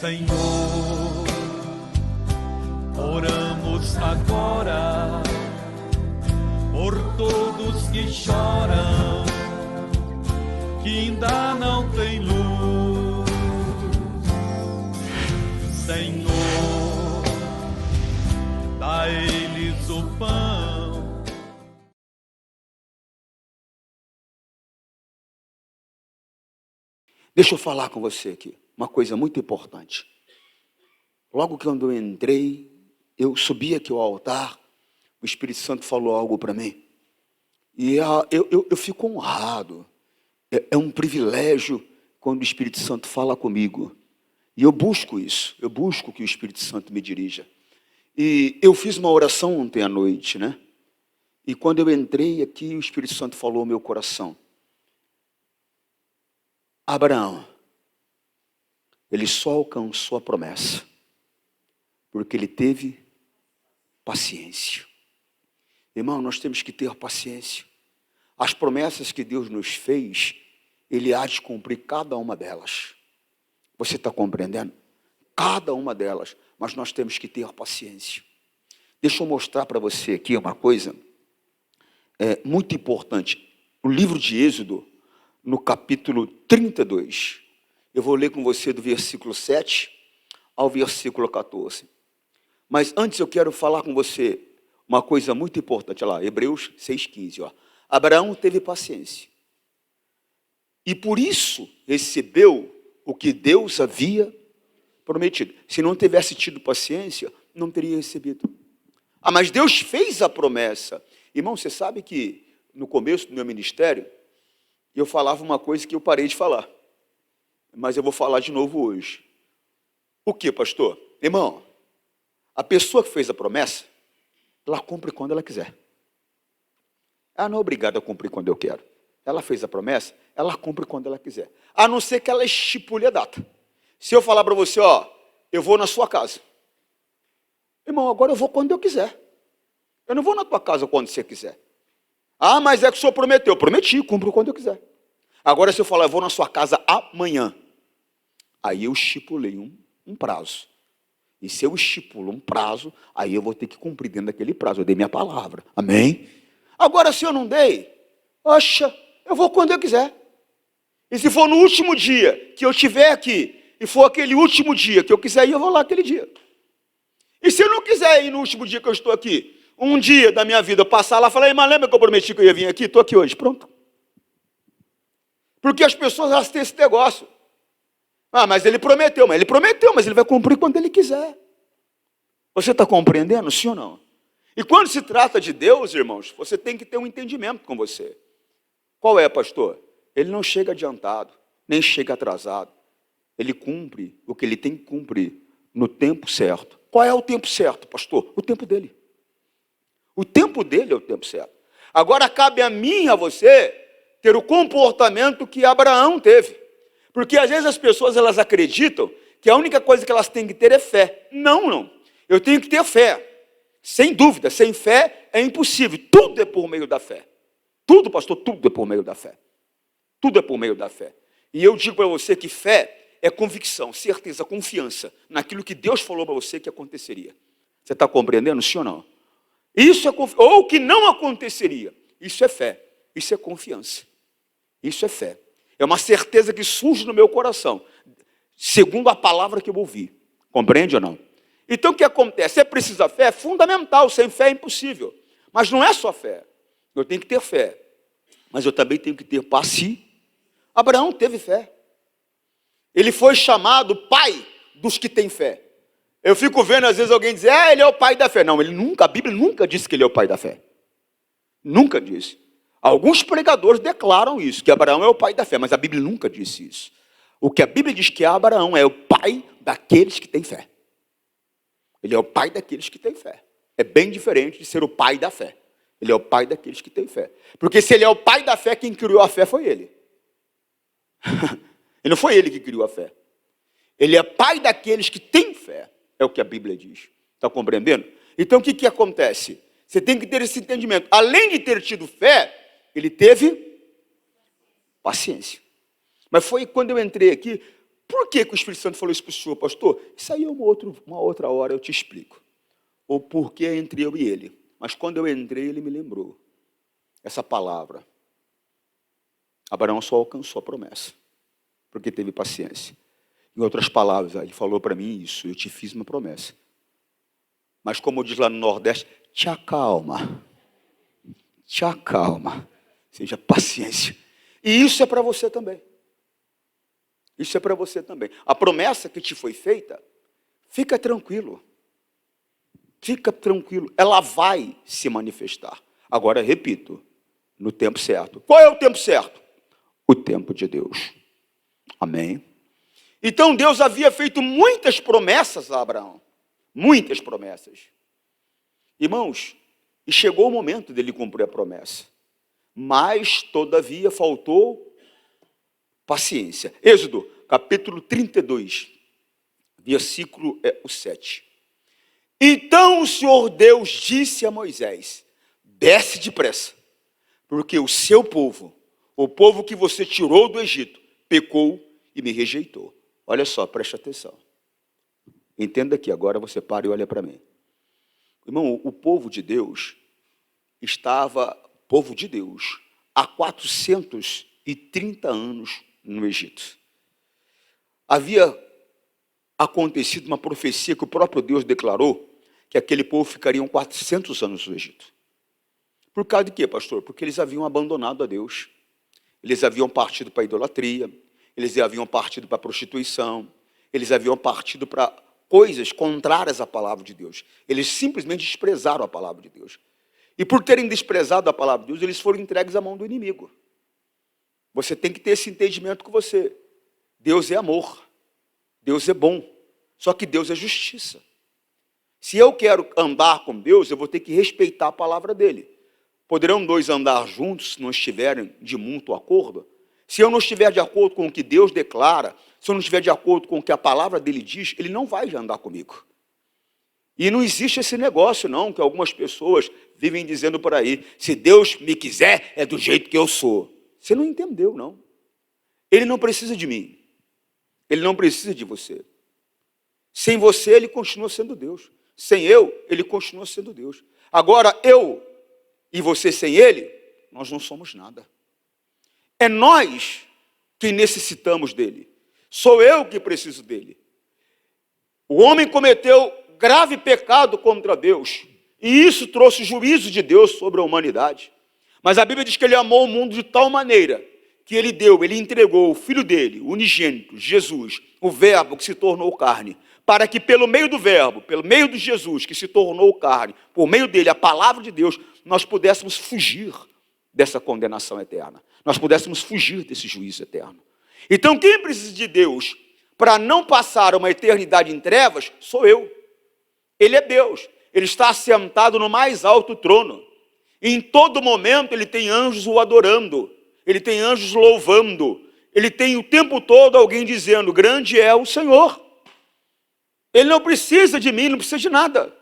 Senhor, oramos agora por todos que choram, que ainda não têm luz. Senhor, dá a eles o pão. Deixa eu falar com você aqui uma coisa muito importante. Logo que quando eu entrei, eu subi aqui ao altar, o Espírito Santo falou algo para mim. E eu fico honrado. É um privilégio quando o Espírito Santo fala comigo. E eu busco isso, eu busco que o Espírito Santo me dirija. E eu fiz uma oração ontem à noite, né? E quando eu entrei aqui, o Espírito Santo falou ao meu coração. Abraão, ele só alcançou a promessa porque ele teve paciência. Irmão, nós temos que ter paciência. As promessas que Deus nos fez, Ele há de cumprir cada uma delas. Você está compreendendo? Cada uma delas. Mas nós temos que ter paciência. Deixa eu mostrar para você aqui uma coisa muito importante. O livro de Êxodo, no capítulo 32. Eu vou ler com você do versículo 7 ao versículo 14. Mas antes eu quero falar com você uma coisa muito importante. Olha lá, Hebreus 6,15. Ó. Abraão teve paciência. E por isso recebeu o que Deus havia prometido. Se não tivesse tido paciência, não teria recebido. Ah, mas Deus fez a promessa. Irmão, você sabe que no começo do meu ministério, eu falava uma coisa que eu parei de falar. Mas eu vou falar de novo hoje. O que, pastor? Irmão, a pessoa que fez a promessa, ela cumpre quando ela quiser. Ela não é obrigada a cumprir quando eu quero. Ela fez a promessa, ela cumpre quando ela quiser. A não ser que ela estipule a data. Se eu falar para você, ó, eu vou na sua casa. Irmão, agora eu vou quando eu quiser. Eu não vou na tua casa quando você quiser. Ah, mas é que o senhor prometeu. Eu prometi, cumpro quando eu quiser. Agora, se eu falar, eu vou na sua casa amanhã, aí eu estipulei um prazo. E se eu estipulo um prazo, aí eu vou ter que cumprir dentro daquele prazo. Eu dei minha palavra. Amém? Agora, se eu não dei, oxa, eu vou quando eu quiser. E se for no último dia que eu estiver aqui, e for aquele último dia que eu quiser ir, eu vou lá aquele dia. E se eu não quiser ir no último dia que eu estou aqui, um dia da minha vida, eu passar lá e falar, mas lembra que eu prometi que eu ia vir aqui? Estou aqui hoje, pronto. Porque as pessoas, elas têm esse negócio. Ah, mas ele prometeu, mas ele vai cumprir quando ele quiser. Você está compreendendo, sim ou não? E quando se trata de Deus, irmãos, você tem que ter um entendimento com você. Qual é, pastor? Ele não chega adiantado, nem chega atrasado. Ele cumpre o que ele tem que cumprir no tempo certo. Qual é o tempo certo, pastor? O tempo dele. O tempo dele é o tempo certo. Agora cabe a mim e a você ter o comportamento que Abraão teve. Porque às vezes as pessoas elas acreditam que a única coisa que elas têm que ter é fé. Não. Eu tenho que ter fé. Sem dúvida, sem fé é impossível. Tudo é por meio da fé. Tudo, pastor, tudo é por meio da fé. Tudo é por meio da fé. E eu digo para você que fé é convicção, certeza, confiança naquilo que Deus falou para você que aconteceria. Você está compreendendo, sim ou não? Isso é ou que não aconteceria. Isso é fé. Isso é confiança. Isso é fé. É uma certeza que surge no meu coração, segundo a palavra que eu ouvi. Compreende ou não? Então o que acontece? É preciso a fé, é fundamental. Sem fé é impossível. Mas não é só fé. Eu tenho que ter fé. Mas eu também tenho que ter paciência. Abraão teve fé. Ele foi chamado pai dos que têm fé. Eu fico vendo às vezes alguém dizer, ele é o pai da fé. Não, a Bíblia nunca disse que ele é o pai da fé. Nunca disse. Alguns pregadores declaram isso, que Abraão é o pai da fé, mas a Bíblia nunca disse isso. O que a Bíblia diz que Abraão é o pai daqueles que têm fé. Ele é o pai daqueles que têm fé. É bem diferente de ser o pai da fé. Ele é o pai daqueles que têm fé. Porque se ele é o pai da fé, quem criou a fé foi ele. E não foi ele que criou a fé. Ele é pai daqueles que têm fé. É o que a Bíblia diz. Está compreendendo? Então o que acontece? Você tem que ter esse entendimento. Além de ter tido fé, ele teve paciência. Mas foi quando eu entrei aqui, Por que o Espírito Santo falou isso para o senhor, pastor? Isso aí é uma outra hora, eu te explico. Ou porque é entre eu e ele. Mas quando eu entrei, ele me lembrou. Essa palavra. Abraão só alcançou a promessa, porque teve paciência. Em outras palavras, ele falou para mim isso, eu te fiz uma promessa. Mas como diz lá no Nordeste, te acalma. Te acalma. Seja paciência. E isso é para você também. Isso é para você também. A promessa que te foi feita, fica tranquilo. Fica tranquilo. Ela vai se manifestar. Agora, repito, no tempo certo. Qual é o tempo certo? O tempo de Deus. Amém? Então, Deus havia feito muitas promessas a Abraão. Muitas promessas. Irmãos, e chegou o momento dele cumprir a promessa. Mas, todavia, faltou paciência. Êxodo, capítulo 32, versículo 7. Então o Senhor Deus disse a Moisés, desce depressa, porque o seu povo, o povo que você tirou do Egito, pecou e me rejeitou. Olha só, preste atenção. Entenda aqui, agora você para e olha para mim. Irmão, o povo de Deus há 430 anos no Egito. Havia acontecido uma profecia que o próprio Deus declarou, que aquele povo ficaria 400 anos no Egito. Por causa de quê, pastor? Porque eles haviam abandonado a Deus. Eles haviam partido para a idolatria, eles haviam partido para a prostituição, eles haviam partido para coisas contrárias à palavra de Deus. Eles simplesmente desprezaram a palavra de Deus. E por terem desprezado a palavra de Deus, eles foram entregues à mão do inimigo. Você tem que ter esse entendimento com você. Deus é amor. Deus é bom. Só que Deus é justiça. Se eu quero andar com Deus, eu vou ter que respeitar a palavra dele. Poderão dois andar juntos se não estiverem de mútuo acordo? Se eu não estiver de acordo com o que Deus declara, se eu não estiver de acordo com o que a palavra dele diz, ele não vai andar comigo. E não existe esse negócio, não, que algumas pessoas vivem dizendo por aí, se Deus me quiser, é do jeito que eu sou. Você não entendeu, não. Ele não precisa de mim. Ele não precisa de você. Sem você, ele continua sendo Deus. Sem eu, ele continua sendo Deus. Agora, eu e você sem ele, nós não somos nada. É nós que necessitamos dele. Sou eu que preciso dele. O homem cometeu grave pecado contra Deus. E isso trouxe juízo de Deus sobre a humanidade. Mas a Bíblia diz que ele amou o mundo de tal maneira que ele entregou o Filho dele, o unigênito, Jesus, o Verbo que se tornou carne, para que pelo meio do Verbo, pelo meio de Jesus que se tornou carne, por meio dele, a palavra de Deus, nós pudéssemos fugir dessa condenação eterna. Nós pudéssemos fugir desse juízo eterno. Então, quem precisa de Deus para não passar uma eternidade em trevas, sou eu. Ele é Deus. Ele está assentado no mais alto trono. E em todo momento ele tem anjos o adorando. Ele tem anjos louvando. Ele tem o tempo todo alguém dizendo, grande é o Senhor. Ele não precisa de mim, não precisa de nada.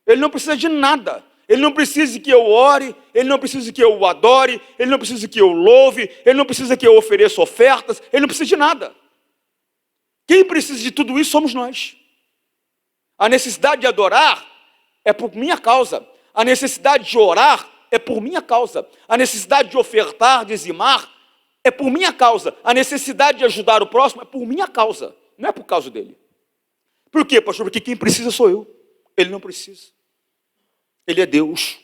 Ele não precisa de nada. Ele não precisa que eu ore, ele não precisa que eu o adore, ele não precisa que eu louve, ele não precisa que eu ofereça ofertas, ele não precisa de nada. Quem precisa de tudo isso somos nós. A necessidade de adorar é por minha causa. A necessidade de orar é por minha causa. A necessidade de ofertar, dizimar, é por minha causa. A necessidade de ajudar o próximo é por minha causa. Não é por causa dele. Por quê, pastor? Porque quem precisa sou eu. Ele não precisa. Ele é Deus.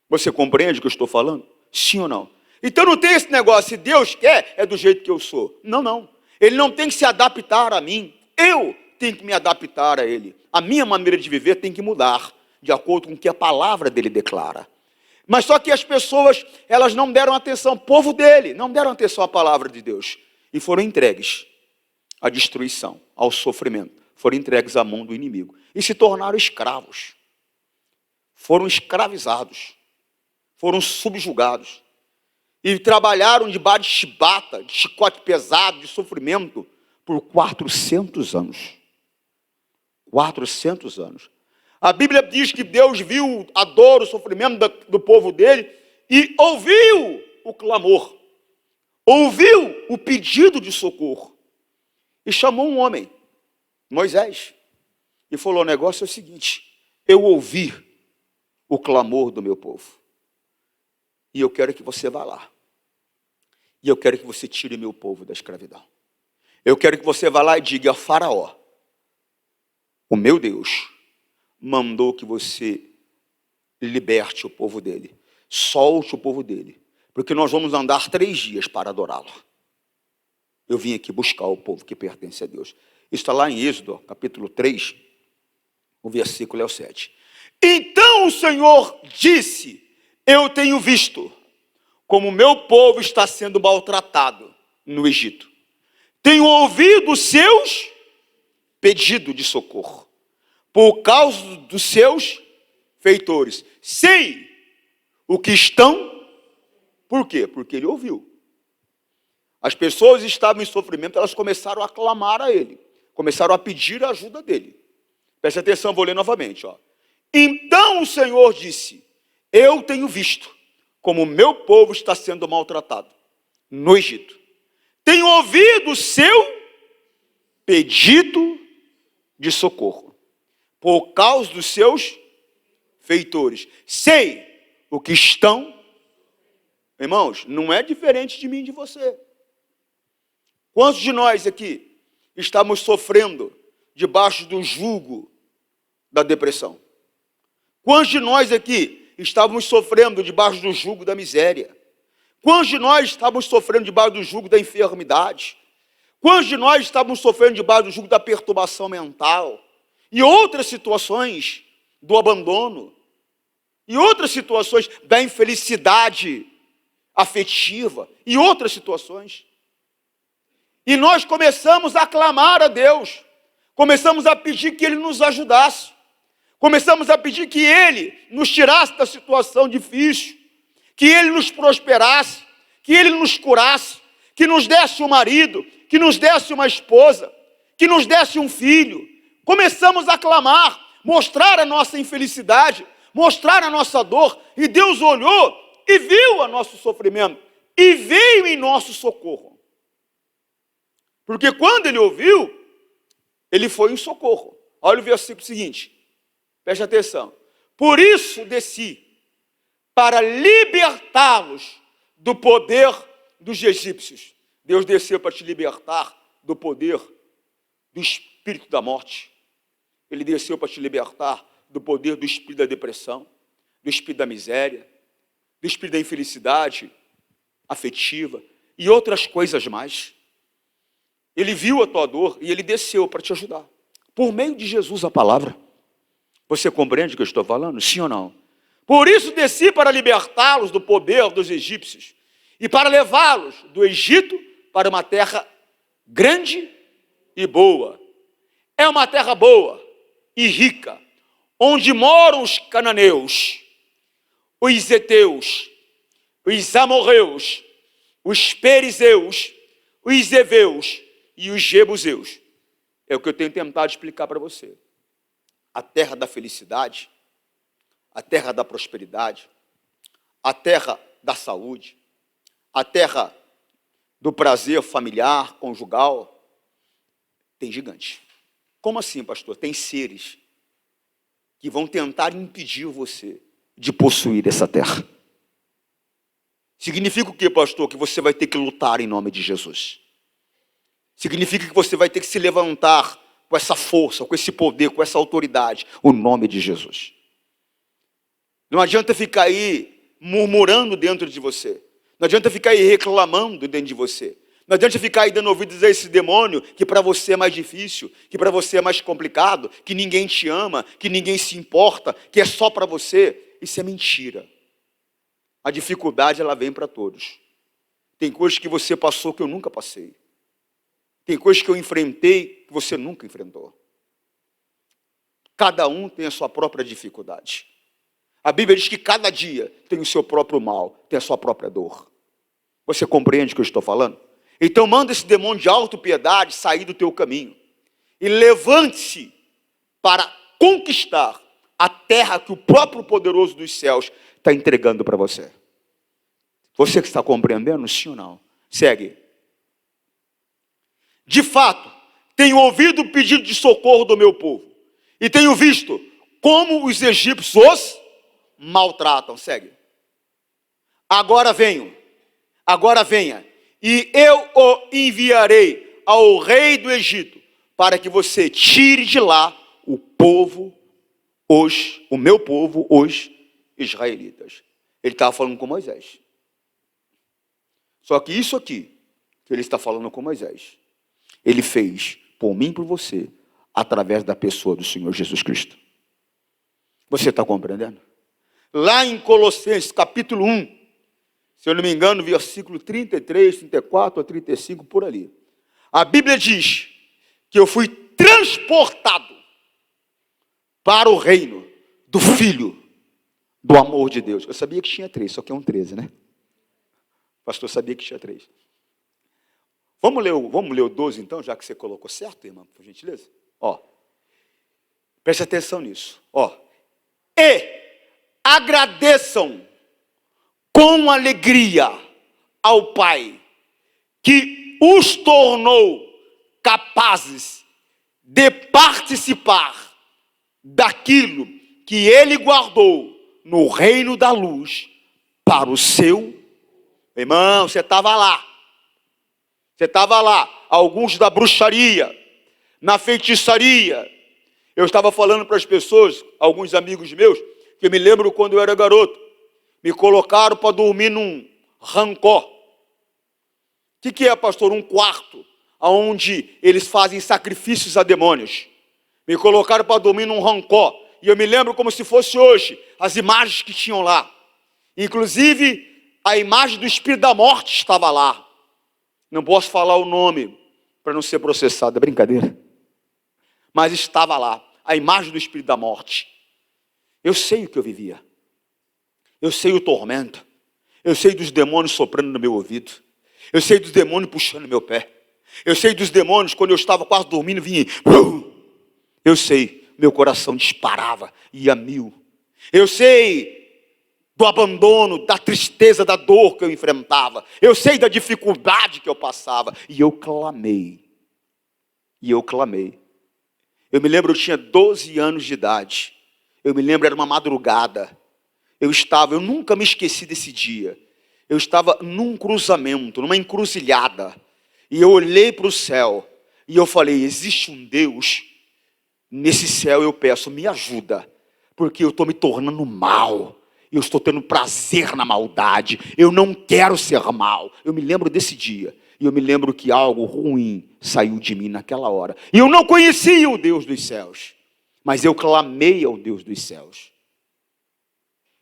Você compreende o que eu estou falando? Sim ou não? Então não tem esse negócio, se Deus quer, é do jeito que eu sou. Não, não. Ele não tem que se adaptar a mim. Eu tenho que me adaptar a ele. A minha maneira de viver tem que mudar, de acordo com o que a palavra dele declara. Mas só que as pessoas, elas não deram atenção, o povo dele, não deram atenção à palavra de Deus. E foram entregues à destruição, ao sofrimento. Foram entregues à mão do inimigo. E se tornaram escravos. Foram escravizados. Foram subjugados. E trabalharam debaixo de chibata, de chicote pesado, de sofrimento, por 400 anos. 400 anos. A Bíblia diz que Deus viu a dor, o sofrimento do povo dele e ouviu o clamor. Ouviu o pedido de socorro. e chamou um homem, Moisés, e falou: o negócio é o seguinte, eu ouvi o clamor do meu povo, e eu quero que você vá lá, e eu quero que você tire meu povo da escravidão. Eu quero que você vá lá e diga a Faraó: o meu Deus mandou que você liberte o povo dele, solte o povo dele, porque nós vamos andar 3 dias para adorá-lo. Eu vim aqui buscar o povo que pertence a Deus. Isso está lá em Êxodo, capítulo 3, o versículo é o 7. Então o Senhor disse: eu tenho visto como o meu povo está sendo maltratado no Egito. Tenho ouvido os seus pedidos de socorro, por causa dos seus feitores. Sei o que estão. Por quê? Porque ele ouviu. As pessoas estavam em sofrimento, elas começaram a clamar a ele, começaram a pedir a ajuda dele. Preste atenção, vou ler novamente. Então o Senhor disse: eu tenho visto como o meu povo está sendo maltratado no Egito. Tenho ouvido o seu pedido de socorro, por causa dos seus feitores. Sei o que estão. Irmãos, não é diferente de mim e de você. Quantos de nós aqui estamos sofrendo debaixo do jugo da depressão? Quantos de nós aqui estávamos sofrendo debaixo do jugo da miséria? Quantos de nós estávamos sofrendo debaixo do jugo da enfermidade? Quantos de nós estávamos sofrendo debaixo do jugo da perturbação mental? E outras situações do abandono? E outras situações da infelicidade afetiva? E outras situações? E nós começamos a clamar a Deus, começamos a pedir que Ele nos ajudasse, começamos a pedir que Ele nos tirasse da situação difícil, que Ele nos prosperasse, que Ele nos curasse, que nos desse um marido, que nos desse uma esposa, que nos desse um filho. Começamos a clamar, mostrar a nossa infelicidade, mostrar a nossa dor, e Deus olhou e viu o nosso sofrimento, e veio em nosso socorro. Porque quando ele ouviu, ele foi em socorro. Olha o versículo seguinte, preste atenção. Por isso desci, para libertá-los do poder dos egípcios. Deus desceu para te libertar do poder do espírito da morte. Ele desceu para te libertar do poder do espírito da depressão, do espírito da miséria, do espírito da infelicidade afetiva e outras coisas mais. Ele viu a tua dor e ele desceu para te ajudar. Por meio de Jesus, a palavra. Você compreende o que eu estou falando? Sim ou não? Por isso desci para libertá-los do poder dos egípcios e para levá-los do Egito para uma terra grande e boa. É uma terra boa e rica, onde moram os cananeus, os heteus, os amorreus, os perizeus, os heveus e os jebuseus. É o que eu tenho tentado explicar para você. A terra da felicidade, a terra da prosperidade, a terra da saúde, a terra do prazer familiar, conjugal, tem gigante. Como assim, pastor? Tem seres que vão tentar impedir você de possuir essa terra. Significa o quê, pastor? Que você vai ter que lutar em nome de Jesus. Significa que você vai ter que se levantar com essa força, com esse poder, com essa autoridade, o nome de Jesus. Não adianta ficar aí murmurando dentro de você. Não adianta ficar aí reclamando dentro de você. Não adianta ficar aí dando ouvidos a esse demônio que para você é mais difícil, que para você é mais complicado, que ninguém te ama, que ninguém se importa, que é só para você. Isso é mentira. A dificuldade, ela vem para todos. Tem coisas que você passou que eu nunca passei. Tem coisas que eu enfrentei que você nunca enfrentou. Cada um tem a sua própria dificuldade. A Bíblia diz que cada dia tem o seu próprio mal, tem a sua própria dor. Você compreende o que eu estou falando? Então manda esse demônio de autopiedade sair do teu caminho. E levante-se para conquistar a terra que o próprio poderoso dos céus está entregando para você. Você que está compreendendo, sim ou não? Segue. De fato, tenho ouvido o pedido de socorro do meu povo, e tenho visto como os egípcios os maltratam. Segue. Agora venha, e eu o enviarei ao rei do Egito, para que você tire de lá o meu povo, os israelitas. Ele estava falando com Moisés. Só que isso aqui, que ele está falando com Moisés, ele fez por mim e por você, através da pessoa do Senhor Jesus Cristo. Você está compreendendo? Lá em Colossenses, capítulo 1, se eu não me engano, versículo 33, 34 a 35, por ali. A Bíblia diz que eu fui transportado para o reino do Filho do amor de Deus. Eu sabia que tinha 3, só que é um 13, né? O pastor sabia que tinha 3. Vamos ler o 12 então, já que você colocou certo, irmão, por gentileza? Preste atenção nisso. E agradeçam com alegria ao Pai, que os tornou capazes de participar daquilo que Ele guardou no reino da luz para o seu irmão. Você estava lá. Alguns da bruxaria, na feitiçaria. Eu estava falando para as pessoas, alguns amigos meus, que eu me lembro quando eu era garoto, me colocaram para dormir num rancó. O que é, pastor? Um quarto onde eles fazem sacrifícios a demônios. Me colocaram para dormir num rancó. E eu me lembro como se fosse hoje, as imagens que tinham lá. Inclusive, a imagem do Espírito da Morte estava lá. Não posso falar o nome para não ser processado, é brincadeira. Mas estava lá, a imagem do Espírito da Morte. Eu sei o que eu vivia. Eu sei o tormento. Eu sei dos demônios soprando no meu ouvido. Eu sei dos demônios puxando meu pé. Eu sei dos demônios, quando eu estava quase dormindo, vinha. Eu sei, meu coração disparava, ia a 1000. Eu sei do abandono, da tristeza, da dor que eu enfrentava. Eu sei da dificuldade que eu passava. E eu clamei. Eu me lembro, eu tinha 12 anos de idade. Eu me lembro, era uma madrugada. Eu nunca me esqueci desse dia. Eu estava num cruzamento, numa encruzilhada. E eu olhei para o céu. E eu falei, existe um Deus. Nesse céu eu peço, me ajuda. Porque eu estou me tornando mal. Eu estou tendo prazer na maldade. Eu não quero ser mal. Eu me lembro desse dia. E eu me lembro que algo ruim saiu de mim naquela hora. E eu não conhecia o Deus dos céus. Mas eu clamei ao Deus dos céus.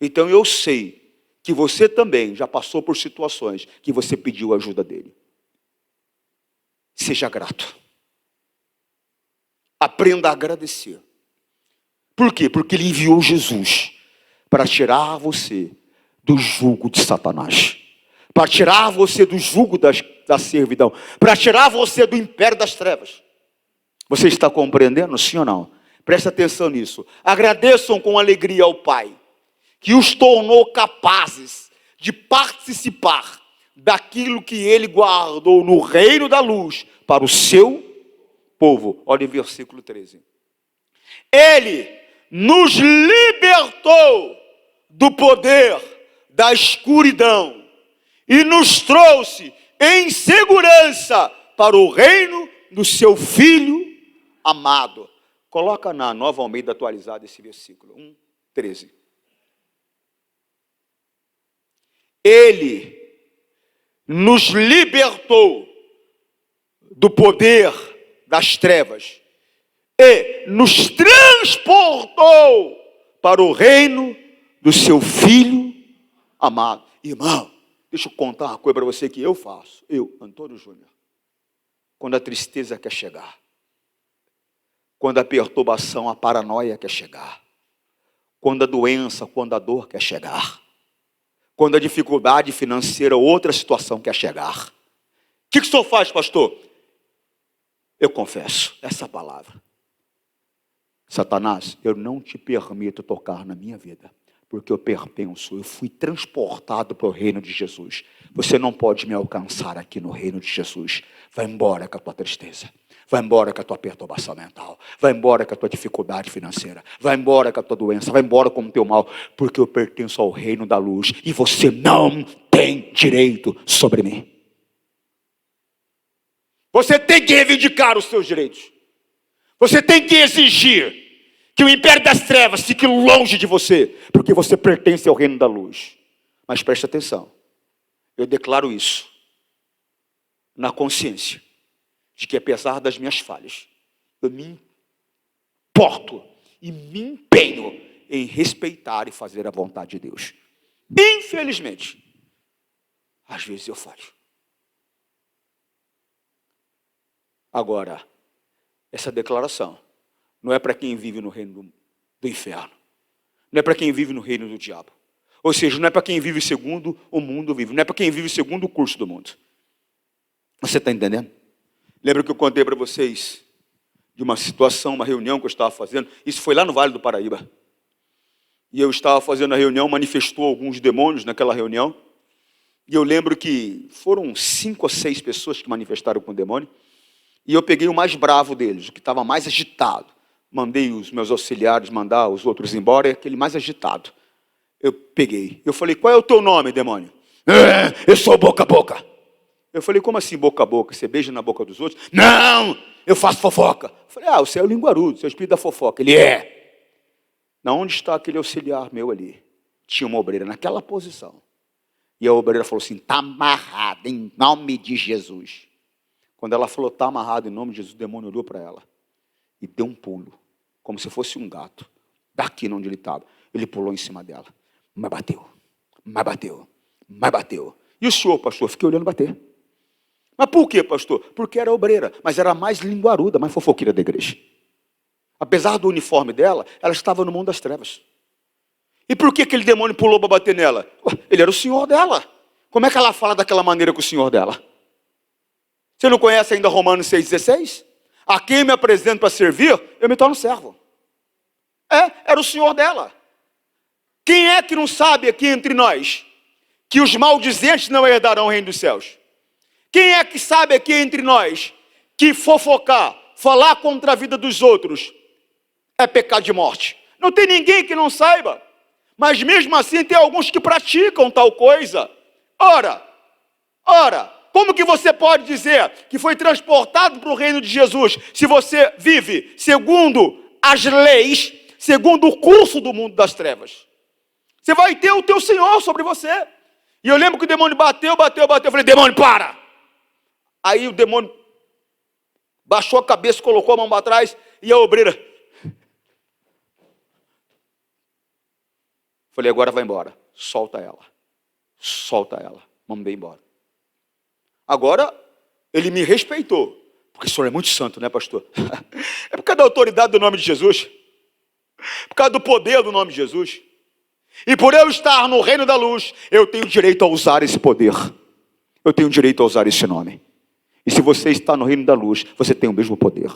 Então eu sei que você também já passou por situações que você pediu a ajuda dele. Seja grato. Aprenda a agradecer. Por quê? Porque ele enviou Jesus para tirar você do jugo de Satanás. Para tirar você do jugo da servidão. Para tirar você do império das trevas. Você está compreendendo, sim ou não? Presta atenção nisso. Agradeçam com alegria ao Pai, que os tornou capazes de participar daquilo que Ele guardou no reino da luz para o seu povo. Olha o versículo 13. Ele nos libertou do poder da escuridão e nos trouxe em segurança para o reino do seu Filho amado. Coloca na Nova Almeida atualizada esse versículo, 1:13. Ele nos libertou do poder das trevas e nos transportou para o reino do seu Filho amado. Irmão, deixa eu contar uma coisa para você que eu faço. Eu, Antônio Júnior, quando a tristeza quer chegar, quando a perturbação, a paranoia quer chegar, quando a doença, quando a dor quer chegar, quando a dificuldade financeira, outra situação quer chegar. O que o senhor faz, pastor? Eu confesso essa palavra. Satanás, eu não te permito tocar na minha vida. Porque eu pertenço, eu fui transportado para o reino de Jesus. Você não pode me alcançar aqui no reino de Jesus. Vai embora com a tua tristeza. Vai embora com a tua perturbação mental. Vai embora com a tua dificuldade financeira. Vai embora com a tua doença. Vai embora com o teu mal. Porque eu pertenço ao reino da luz. E você não tem direito sobre mim. Você tem que reivindicar os seus direitos. Você tem que exigir que o império das trevas fique longe de você, porque você pertence ao reino da luz. Mas preste atenção, eu declaro isso na consciência de que apesar das minhas falhas, eu me importo e me empenho em respeitar e fazer a vontade de Deus. Infelizmente, às vezes eu falho. Agora, essa declaração não é para quem vive no reino do inferno. Não é para quem vive no reino do diabo. Ou seja, não é para quem vive segundo o mundo vive. Não é para quem vive segundo o curso do mundo. Você está entendendo? Lembra que eu contei para vocês de uma situação, uma reunião que eu estava fazendo? Isso foi lá no Vale do Paraíba. E eu estava fazendo a reunião, manifestou alguns demônios naquela reunião. E eu lembro que foram 5 ou 6 pessoas que manifestaram com o demônio. E eu peguei o mais bravo deles, o que estava mais agitado. Mandei os meus auxiliares mandar os outros embora, e aquele mais agitado. Eu peguei. Eu falei, qual é o teu nome, demônio? Eu sou boca a boca. Eu falei, como assim boca a boca? Você beija na boca dos outros? Não, eu faço fofoca. Eu falei, você é o linguarudo, você é o espírito da fofoca. Ele é. Na onde está aquele auxiliar meu ali? Tinha uma obreira naquela posição. E a obreira falou assim, está amarrada em nome de Jesus. Quando ela falou, está amarrada em nome de Jesus, o demônio olhou para ela e deu um pulo, como se fosse um gato, daqui onde ele estava. Ele pulou em cima dela, mas bateu, mas bateu, mas bateu. E o senhor, pastor? Fiquei olhando bater. Mas por quê, pastor? Porque era obreira, mas era a mais linguaruda, mais fofoqueira da igreja. Apesar do uniforme dela, ela estava no mundo das trevas. E por que aquele demônio pulou para bater nela? Ele era o senhor dela. Como é que ela fala daquela maneira com o senhor dela? Você não conhece ainda Romanos 6,16? A quem me apresento para servir, eu me torno servo. Era o senhor dela. Quem é que não sabe aqui entre nós que os maldizentes não herdarão o reino dos céus? Quem é que sabe aqui entre nós que fofocar, falar contra a vida dos outros é pecado de morte? Não tem ninguém que não saiba. Mas mesmo assim tem alguns que praticam tal coisa. Ora, como que você pode dizer que foi transportado para o reino de Jesus se você vive segundo as leis, segundo o curso do mundo das trevas? Você vai ter o teu Senhor sobre você. E eu lembro que o demônio bateu. Eu falei, demônio, para! Aí o demônio baixou a cabeça, colocou a mão para trás e a obreira. Falei, agora vai embora. Solta ela. Mandei embora. Agora, ele me respeitou. Porque o senhor é muito santo, né, pastor? É por causa da autoridade do nome de Jesus. Por causa do poder do nome de Jesus. E por eu estar no reino da luz, eu tenho direito a usar esse poder. Eu tenho direito a usar esse nome. E se você está no reino da luz, você tem o mesmo poder.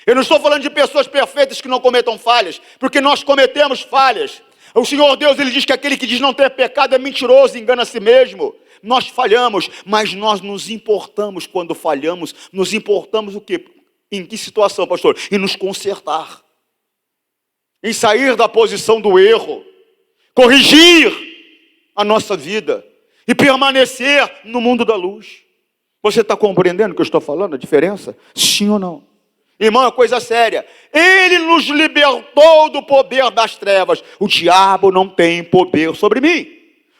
Eu não estou falando de pessoas perfeitas que não cometam falhas, porque nós cometemos falhas. O Senhor Deus, Ele diz que aquele que diz não ter pecado é mentiroso, engana a si mesmo. Nós falhamos, mas nós nos importamos quando falhamos. Nos importamos o quê? Em que situação, pastor? Em nos consertar. Em sair da posição do erro. Corrigir a nossa vida. E permanecer no mundo da luz. Você está compreendendo o que eu estou falando? A diferença? Sim ou não? Irmão, é coisa séria. Ele nos libertou do poder das trevas. O diabo não tem poder sobre mim.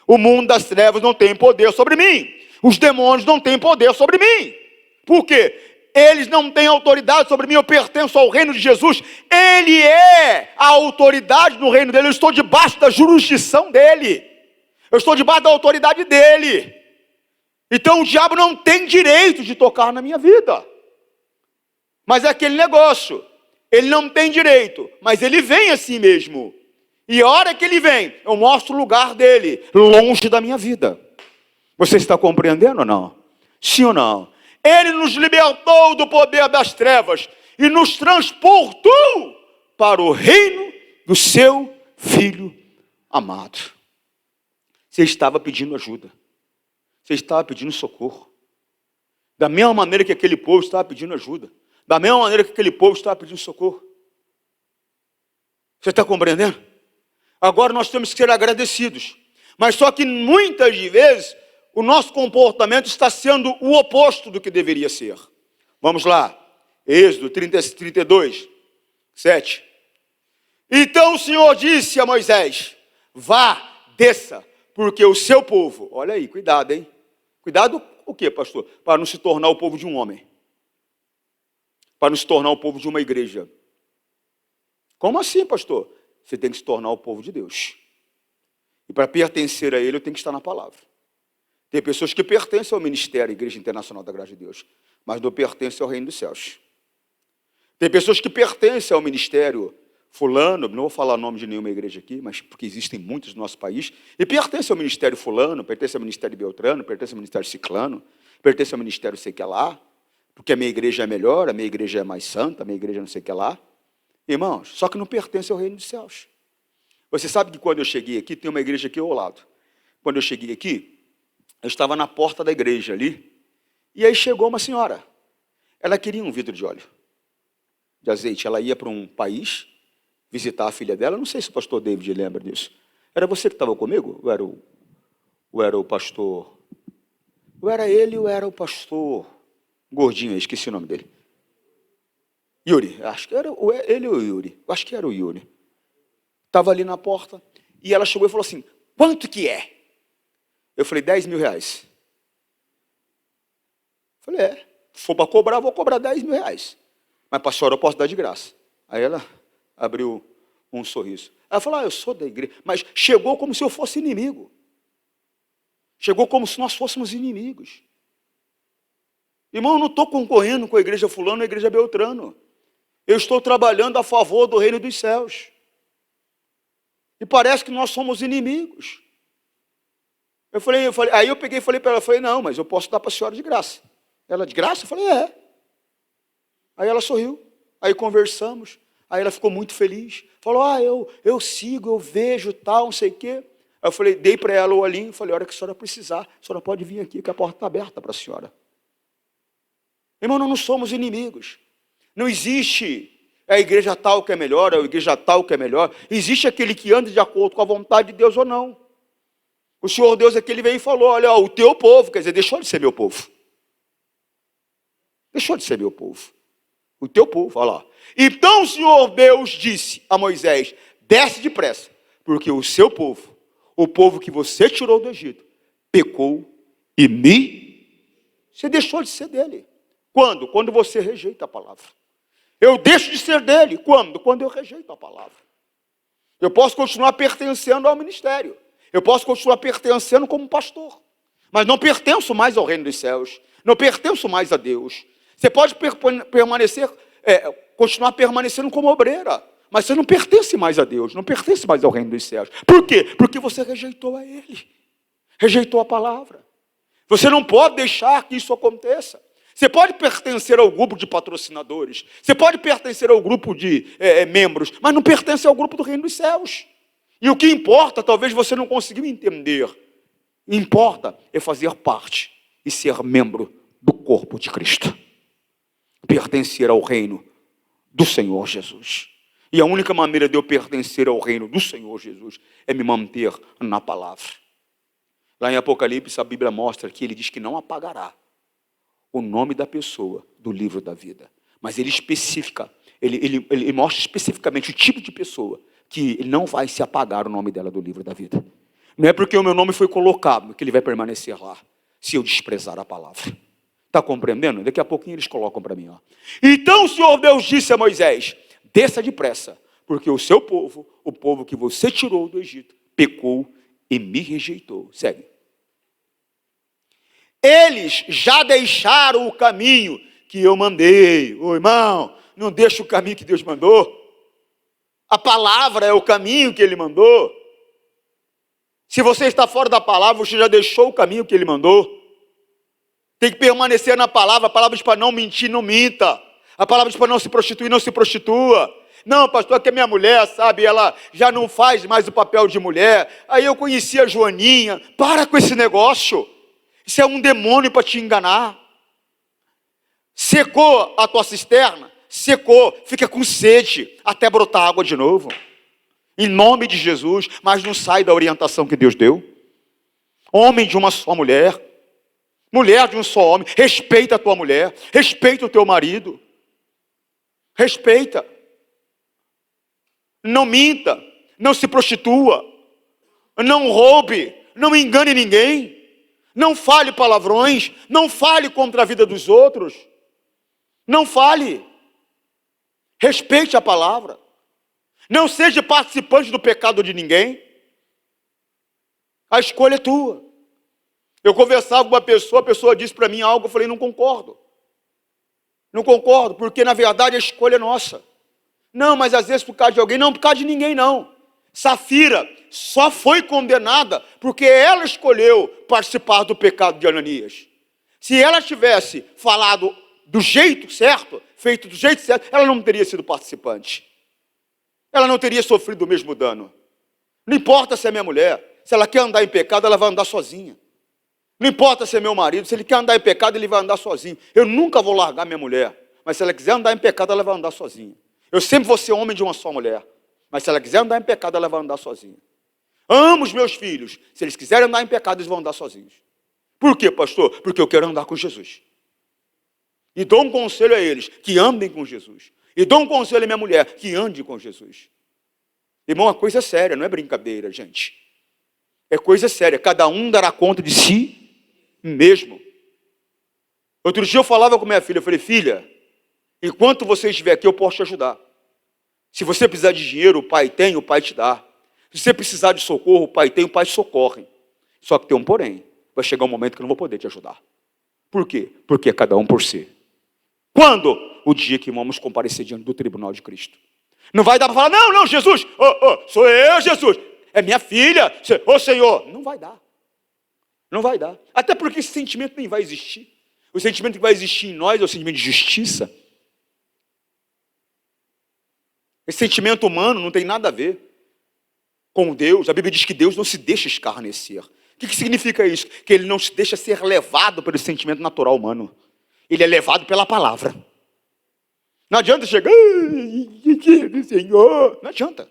O mundo das trevas não tem poder sobre mim. Os demônios não têm poder sobre mim. Por quê? Eles não têm autoridade sobre mim. Eu pertenço ao reino de Jesus. Ele é a autoridade no reino dele. Eu estou debaixo da jurisdição dele. Eu estou debaixo da autoridade dele. Então o diabo não tem direito de tocar na minha vida. Mas é aquele negócio, ele não tem direito, mas ele vem assim mesmo. E a hora que ele vem, eu mostro o lugar dele, longe da minha vida. Você está compreendendo ou não? Sim ou não? Ele nos libertou do poder das trevas e nos transportou para o reino do seu Filho amado, você estava pedindo ajuda. Você estava pedindo socorro. Da mesma maneira que aquele povo estava pedindo ajuda. Da mesma maneira que aquele povo estava pedindo socorro. Você está compreendendo? Agora nós temos que ser agradecidos. Mas só que muitas vezes o nosso comportamento está sendo o oposto do que deveria ser. Vamos lá. Êxodo 32, 7. Então o Senhor disse a Moisés: vá, desça, porque o seu povo... Olha aí, cuidado, hein? Cuidado o quê, pastor? Para não se tornar o povo de um homem. Para não se tornar o povo de uma igreja. Como assim, pastor? Você tem que se tornar o povo de Deus. E para pertencer a Ele, eu tenho que estar na palavra. Tem pessoas que pertencem ao ministério, Igreja Internacional da Graça de Deus, mas não pertencem ao reino dos céus. Tem pessoas que pertencem ao ministério fulano, não vou falar o nome de nenhuma igreja aqui, mas porque existem muitos no nosso país, e pertencem ao ministério fulano, pertencem ao ministério beltrano, pertencem ao ministério ciclano, pertencem ao ministério sei que lá, porque a minha igreja é melhor, a minha igreja é mais santa, a minha igreja não sei o que lá. Irmãos, só que não pertence ao reino dos céus. Você sabe que quando eu cheguei aqui, tem uma igreja aqui ao lado. Quando eu cheguei aqui, eu estava na porta da igreja ali, e aí chegou uma senhora. Ela queria um vidro de óleo, de azeite. Ela ia para um país visitar a filha dela. Não sei se o pastor David lembra disso. Era você que estava comigo? Ou era o pastor? Ou era ele ou era o pastor gordinho? Eu esqueci o nome dele. Yuri. Acho que era ele ou o Yuri. Acho que era o Yuri. Estava ali na porta. E ela chegou e falou assim: quanto que é? Eu falei: 10 mil reais. Falei: se for para cobrar, vou cobrar 10 mil reais. Mas para a senhora eu posso dar de graça. Aí ela abriu um sorriso. Ela falou: eu sou da igreja. Mas chegou como se eu fosse inimigo. Chegou como se nós fôssemos inimigos. Irmão, eu não estou concorrendo com a igreja fulano ou a igreja beltrano. Eu estou trabalhando a favor do reino dos céus. E parece que nós somos inimigos. Aí eu peguei e falei para ela, não, mas eu posso dar para a senhora de graça. Ela: de graça? Eu falei: é. Aí ela sorriu, aí conversamos, aí ela ficou muito feliz. Falou: eu sigo, eu vejo, tal, não sei o quê. Aí eu falei, dei para ela o olhinho, falei: a hora que a senhora precisar, a senhora pode vir aqui, que a porta está aberta para a senhora. Irmão, nós não somos inimigos. Não existe a igreja tal que é melhor, a igreja tal que é melhor. Existe aquele que anda de acordo com a vontade de Deus ou não. O Senhor Deus aqui, ele veio e falou: olha, o teu povo, quer dizer, deixou de ser meu povo. Deixou de ser meu povo. O teu povo, olha lá. Então o Senhor Deus disse a Moisés: desce depressa, porque o seu povo, o povo que você tirou do Egito, pecou você deixou de ser dele. Quando? Quando você rejeita a palavra. Eu deixo de ser dele. Quando? Quando eu rejeito a palavra. Eu posso continuar pertencendo ao ministério. Eu posso continuar pertencendo como pastor. Mas não pertenço mais ao reino dos céus. Não pertenço mais a Deus. Você pode permanecer, continuar permanecendo como obreira. Mas você não pertence mais a Deus. Não pertence mais ao reino dos céus. Por quê? Porque você rejeitou a Ele. Rejeitou a palavra. Você não pode deixar que isso aconteça. Você pode pertencer ao grupo de patrocinadores, você pode pertencer ao grupo de membros, mas não pertence ao grupo do reino dos céus. E o que importa, talvez você não conseguiu entender, importa é fazer parte e ser membro do corpo de Cristo. Pertencer ao reino do Senhor Jesus. E a única maneira de eu pertencer ao reino do Senhor Jesus é me manter na palavra. Lá em Apocalipse, a Bíblia mostra que ele diz que não apagará o nome da pessoa do livro da vida. Mas ele especifica, ele mostra especificamente o tipo de pessoa que não vai se apagar o nome dela do livro da vida. Não é porque o meu nome foi colocado que ele vai permanecer lá, se eu desprezar a palavra. Está compreendendo? Daqui a pouquinho eles colocam para mim. Então o Senhor Deus disse a Moisés: desça depressa, porque o seu povo, o povo que você tirou do Egito, pecou e me rejeitou. Segue. Eles já deixaram o caminho que eu mandei. Ô irmão, não deixa o caminho que Deus mandou. A palavra é o caminho que Ele mandou. Se você está fora da palavra, você já deixou o caminho que Ele mandou. Tem que permanecer na palavra. A palavra diz para não mentir, não minta. A palavra diz para não se prostituir, não se prostitua. Não, pastor, é que a minha mulher, sabe, ela já não faz mais o papel de mulher. Aí eu conheci a Joaninha. Para com esse negócio. Isso é um demônio para te enganar. Secou a tua cisterna? Secou. Fica com sede até brotar água de novo. Em nome de Jesus. Mas não sai da orientação que Deus deu. Homem de uma só mulher. Mulher de um só homem. Respeita a tua mulher. Respeita o teu marido. Respeita. Não minta. Não se prostitua. Não roube. Não engane ninguém. Não fale palavrões. Não fale contra a vida dos outros. Não fale. Respeite a palavra. Não seja participante do pecado de ninguém. A escolha é tua. Eu conversava com uma pessoa, a pessoa disse para mim algo, eu falei, não concordo. Não concordo, porque na verdade a escolha é nossa. Não, mas às vezes por causa de alguém, não por causa de ninguém não. Safira só foi condenada porque ela escolheu participar do pecado de Ananias. Se ela tivesse falado do jeito certo, feito do jeito certo, ela não teria sido participante. Ela não teria sofrido o mesmo dano. Não importa se é minha mulher, se ela quer andar em pecado, ela vai andar sozinha. Não importa se é meu marido, se ele quer andar em pecado, ele vai andar sozinho. Eu nunca vou largar minha mulher, mas se ela quiser andar em pecado, ela vai andar sozinha. Eu sempre vou ser homem de uma só mulher, mas se ela quiser andar em pecado, ela vai andar sozinha. Amo os meus filhos, se eles quiserem andar em pecado, eles vão andar sozinhos. Por quê, pastor? Porque eu quero andar com Jesus. E dou um conselho a eles, que andem com Jesus. E dou um conselho à minha mulher, que ande com Jesus. Irmão, é coisa séria, não é brincadeira, gente. É coisa séria, cada um dará conta de si mesmo. Outro dia eu falava com minha filha, eu falei, filha, enquanto você estiver aqui, eu posso te ajudar. Se você precisar de dinheiro, o pai tem, o pai te dá. Se você precisar de socorro, o pai tem, o pai te socorre. Só que tem um porém, vai chegar um momento que eu não vou poder te ajudar. Por quê? Porque é cada um por si. Quando? O dia que vamos comparecer diante do tribunal de Cristo. Não vai dar para falar, não, Jesus, sou eu, Jesus. É minha filha, Senhor. Não vai dar. Não vai dar. Até porque esse sentimento nem vai existir. O sentimento que vai existir em nós é o sentimento de justiça. Esse sentimento humano não tem nada a ver com Deus. A Bíblia diz que Deus não se deixa escarnecer. O que significa isso? Que Ele não se deixa ser levado pelo sentimento natural humano. Ele é levado pela palavra. Não adianta chegar, Senhor. Não adianta.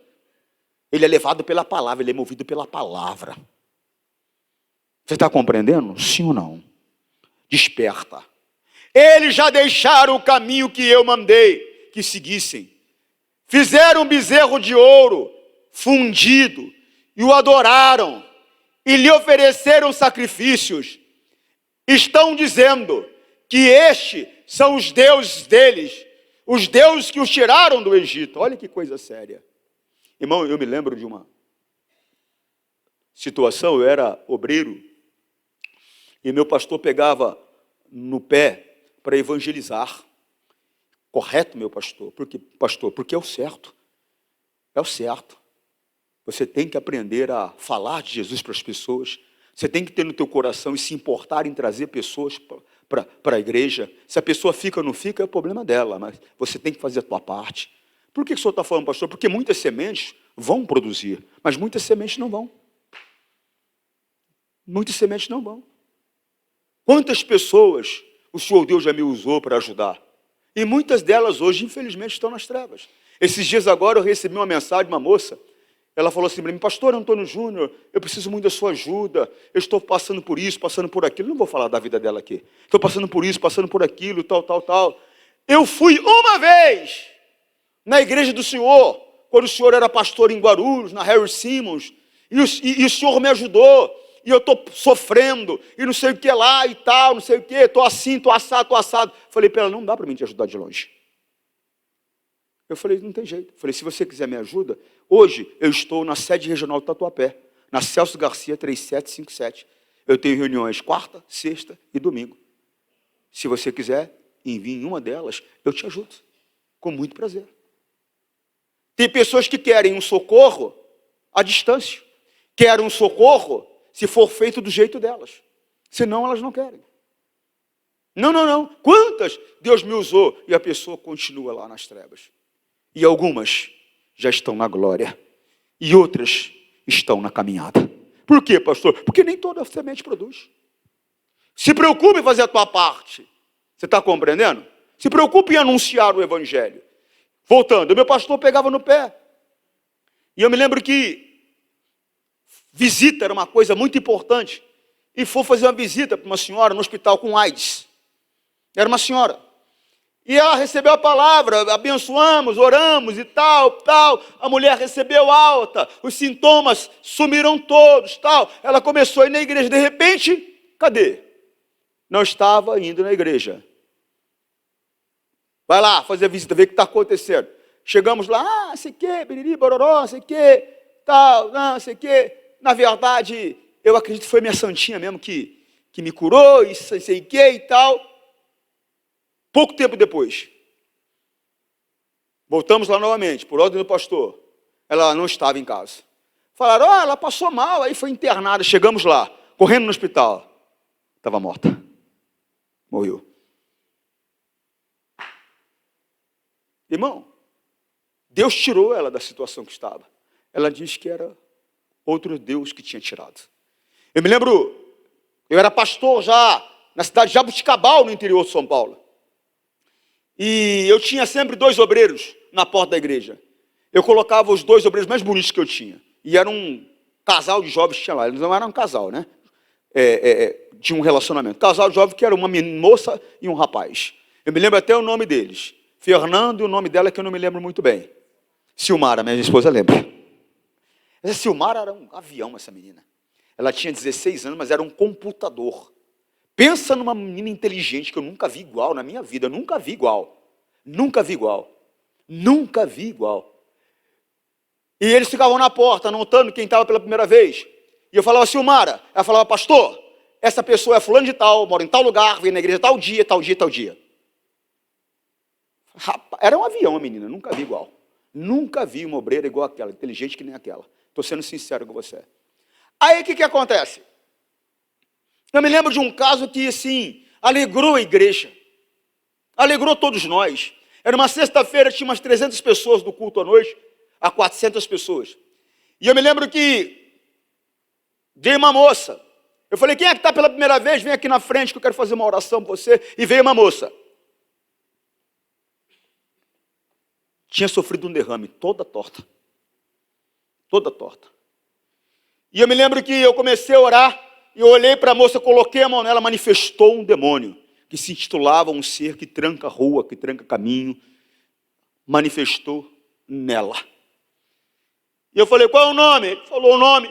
Ele é levado pela palavra, ele é movido pela palavra. Você está compreendendo? Sim ou não? Desperta. Eles já deixaram o caminho que eu mandei que seguissem. Fizeram um bezerro de ouro fundido e o adoraram e lhe ofereceram sacrifícios. Estão dizendo que estes são os deuses deles, os deuses que os tiraram do Egito. Olha que coisa séria. Irmão, eu me lembro de uma situação, eu era obreiro, e meu pastor pegava no pé para evangelizar. Correto, meu pastor? Porque é o certo. É o certo. Você tem que aprender a falar de Jesus para as pessoas. Você tem que ter no teu coração e se importar em trazer pessoas para a igreja. Se a pessoa fica ou não fica, é o problema dela, mas você tem que fazer a tua parte. Por que o senhor está falando, pastor? Porque muitas sementes vão produzir, mas muitas sementes não vão. Muitas sementes não vão. Quantas pessoas o Senhor Deus já me usou para ajudar? E muitas delas hoje, infelizmente, estão nas trevas. Esses dias agora eu recebi uma mensagem de uma moça. Ela falou assim para mim, pastor Antônio Júnior, eu preciso muito da sua ajuda. Eu estou passando por isso, passando por aquilo. Não vou falar da vida dela aqui. Estou passando por isso, passando por aquilo, tal. Eu fui uma vez na igreja do Senhor, quando o Senhor era pastor em Guarulhos, na Harry Simmons, e o Senhor me ajudou. E eu estou sofrendo, e não sei o que lá, e tal, não sei o que, estou assim, estou assado. Falei para ela, não dá para mim te ajudar de longe. Eu falei, não tem jeito. Falei, se você quiser me ajuda, hoje eu estou na sede regional do Tatuapé, na Celso Garcia 3757. Eu tenho reuniões quarta, sexta e domingo. Se você quiser, envie em uma delas, eu te ajudo, com muito prazer. Tem pessoas que querem um socorro à distância, querem um socorro se for feito do jeito delas. Senão elas não querem. Não. Quantas Deus me usou e a pessoa continua lá nas trevas? E algumas já estão na glória. E outras estão na caminhada. Por quê, pastor? Porque nem toda semente produz. Se preocupe em fazer a tua parte. Você está compreendendo? Se preocupe em anunciar o evangelho. Voltando, meu pastor pegava no pé. E eu me lembro que visita era uma coisa muito importante. E foi fazer uma visita para uma senhora no hospital com AIDS. Era uma senhora. E ela recebeu a palavra, abençoamos, oramos e tal. A mulher recebeu alta, os sintomas sumiram todos, tal. Ela começou a ir na igreja, de repente, cadê? Não estava indo na igreja. Vai lá fazer a visita, ver o que está acontecendo. Chegamos lá, sei que, biriri, bororó, sei que, tal, não, sei que. Na verdade, eu acredito que foi minha santinha mesmo que me curou, e sei que e tal. Pouco tempo depois, voltamos lá novamente, por ordem do pastor. Ela não estava em casa. Falaram, ela passou mal, aí foi internada. Chegamos lá, correndo no hospital. Estava morta. Morreu. Irmão, Deus tirou ela da situação que estava. Ela disse que era outro Deus que tinha tirado. Eu me lembro, eu era pastor já na cidade de Jabuticabal, no interior de São Paulo. E eu tinha sempre 2 obreiros na porta da igreja. Eu colocava os 2 obreiros mais bonitos que eu tinha. E era um casal de jovens que tinha lá. Eles não eram um casal, né? De um relacionamento. Casal de jovens que era uma moça e um rapaz. Eu me lembro até o nome deles. Fernando e o nome dela que eu não me lembro muito bem. Silmara, minha esposa lembra. Essa Silmara era um avião, essa menina. Ela tinha 16 anos, mas era um computador. Pensa numa menina inteligente que eu nunca vi igual na minha vida. Nunca vi igual. Nunca vi igual. Nunca vi igual. E eles ficavam na porta, anotando quem estava pela primeira vez. E eu falava, Silmara. Ela falava, pastor, essa pessoa é fulano de tal, mora em tal lugar, vem na igreja tal dia, tal dia, tal dia. Rapaz, era um avião a menina, nunca vi igual. Nunca vi uma obreira igual aquela, inteligente que nem aquela. Estou sendo sincero com você. Aí o que acontece? Eu me lembro de um caso que, assim, alegrou a igreja. Alegrou todos nós. Era uma sexta-feira, tinha umas 300 pessoas do culto à noite, a 400 pessoas. E eu me lembro que veio uma moça. Eu falei, quem é que está pela primeira vez? Vem aqui na frente que eu quero fazer uma oração para você. E veio uma moça. Tinha sofrido um derrame, toda torta. Toda torta. E eu me lembro que eu comecei a orar. E eu olhei para a moça, coloquei a mão nela, manifestou um demônio, que se intitulava um ser que tranca rua, que tranca caminho, manifestou nela. E eu falei, qual é o nome? Ele falou o nome.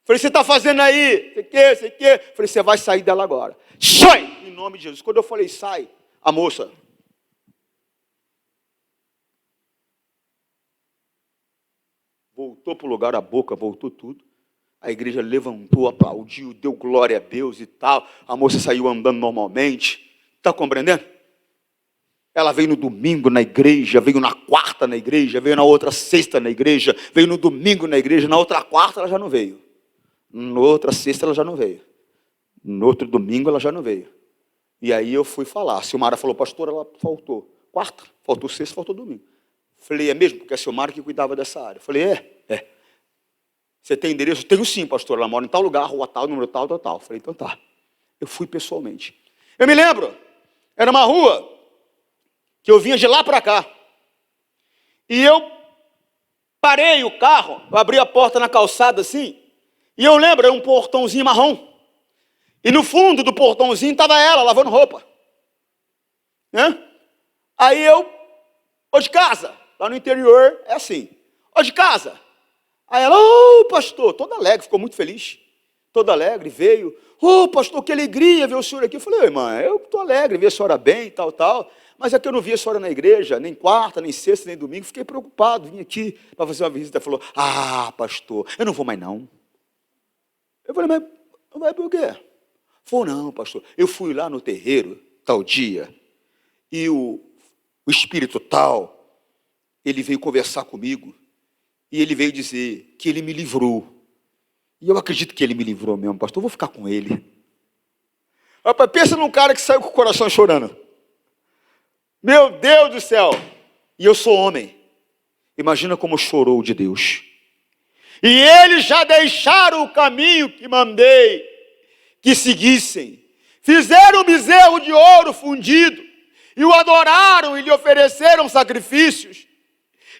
Falei, você está fazendo aí? Sei que. Falei, você vai sair dela agora. Sai! Em nome de Jesus. Quando eu falei, sai, a moça voltou para o lugar, a boca voltou tudo. A igreja levantou, aplaudiu, deu glória a Deus e tal. A moça saiu andando normalmente. Está compreendendo? Ela veio no domingo na igreja, veio na quarta na igreja, veio na outra sexta na igreja, veio no domingo na igreja, na outra quarta ela já não veio. Na outra sexta ela já não veio. No outro domingo ela já não veio. E aí eu fui falar. A Silmara falou, pastor, ela faltou quarta, faltou sexta, faltou domingo. Falei, é mesmo? Porque é a Silmara que cuidava dessa área. Falei, é. Você tem endereço? Tenho sim, pastor. Ela mora em tal lugar, rua tal, número tal, tal, tal. Falei, então tá. Eu fui pessoalmente. Eu me lembro, era uma rua que eu vinha de lá para cá. E eu parei o carro, eu abri a porta na calçada assim, e eu lembro, era um portãozinho marrom. E no fundo do portãozinho estava ela, lavando roupa. Aí eu, ô de casa, lá no interior é assim, ô de casa. Aí ela, pastor, toda alegre, ficou muito feliz. Toda alegre, veio. Pastor, que alegria ver o senhor aqui. Eu falei, irmã, eu estou alegre, ver a senhora bem, tal. Mas é que eu não vi a senhora na igreja, nem quarta, nem sexta, nem domingo. Fiquei preocupado, vim aqui para fazer uma visita. Ela falou, pastor, eu não vou mais não. Eu falei, mas vai por quê? Falou, não, pastor, eu fui lá no terreiro, tal dia, e o espírito tal, ele veio conversar comigo. E ele veio dizer que ele me livrou. E eu acredito que ele me livrou mesmo, pastor. Eu vou ficar com ele. Rapaz, pensa num cara que saiu com o coração chorando. Meu Deus do céu. e eu sou homem. Imagina como chorou de Deus. E eles já deixaram o caminho que mandei que seguissem. Fizeram um bezerro de ouro fundido, e o adoraram e lhe ofereceram sacrifícios.